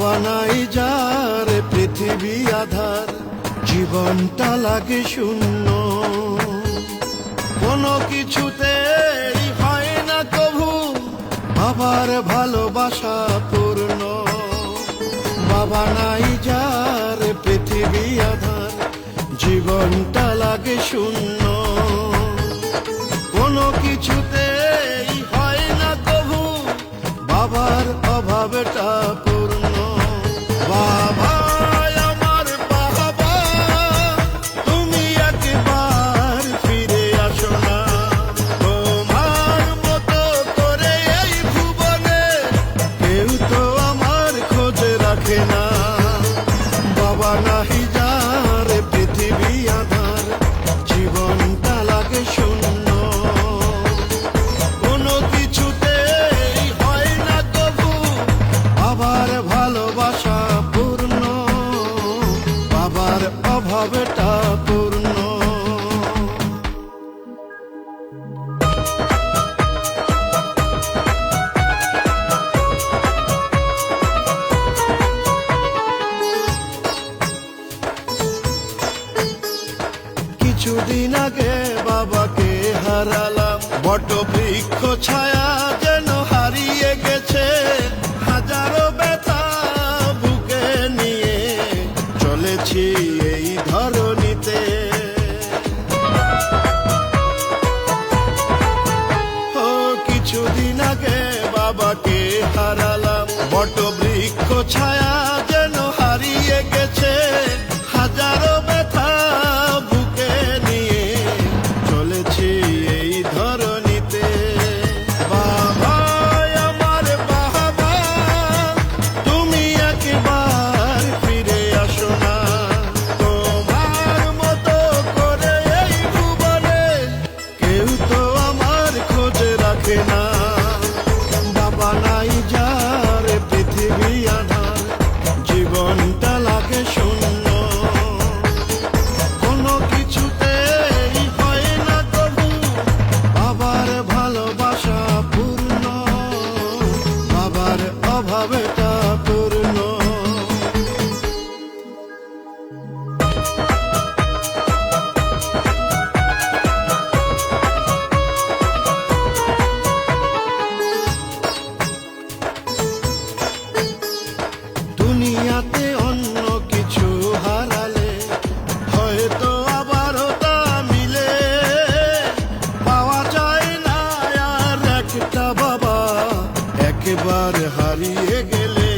বাবা নাই যার পৃথিবী আধার, জীবনটা লাগে শূন্য। কোনো কিছুতেই হয় না কভু বাবার ভালোবাসা পূর্ণ। বাবা নাই যার পৃথিবী আধার, জীবনটা লাগে শূন্য। কোনো কিছুতেই হয় না কভু বাবার অভাবটা পূর্ণ। বাবা আমার বাবা, তুমি একবার ফিরে আসো না। তোমার মতো করে এই ভুবনে কেউ তো আমার খোঁজ রাখে না। বাবা নাহি যার পৃথিবী আধার, জীবনটা লাগে শূন্য। কোনো কিছুতেই হয় না তবু বাবার ভালোবাসা পূর্ণ, বাবার অভাবটা পূর্ণ। কিছুদিন আগে বাবাকে হারালাম, বটবৃক্ষ ছায়া যেন হারিয়ে গেছে। হাজারো ব্যথা বুকে নিয়ে চলেছি এই ধরণীতে। ও কিছুদিন আগে বাবাকে হারালাম, বটবৃক্ষ ছায়া যেন হারিয়ে গেছে। হাজারো ব্যথা বুকে নিয়ে চলেছি এই ধরণীতে। বাবা আমার বাবা, তুমি একবার ফিরে আসো না। তোমার মতো করে এই ভুবনে কেউ তো আমার খোঁজ রাখে না। বাবা নাই যার পৃথিবী আধার, জীবনটা লাগে শূন্য। কোনো কিছুতেই হয় না তবু বাবার ভালোবাসা পূর্ণ, বাবার অভাবটা পূর্ণ। দুনিয়াতে অন্য কিছু হারালে হয়তো আবারও তা মিলে। পাওয়া যায় না আর একটা বাবা একবার হারিয়ে গেলে।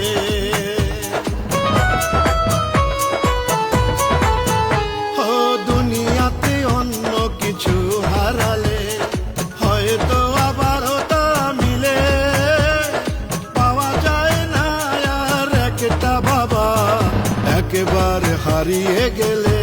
ও দুনিয়াতে অন্য কিছু হারালে হয়তো আবারও তা মিলে। পাওয়া যায় না আর একটা বাবা একবার হারিয়ে গেলে।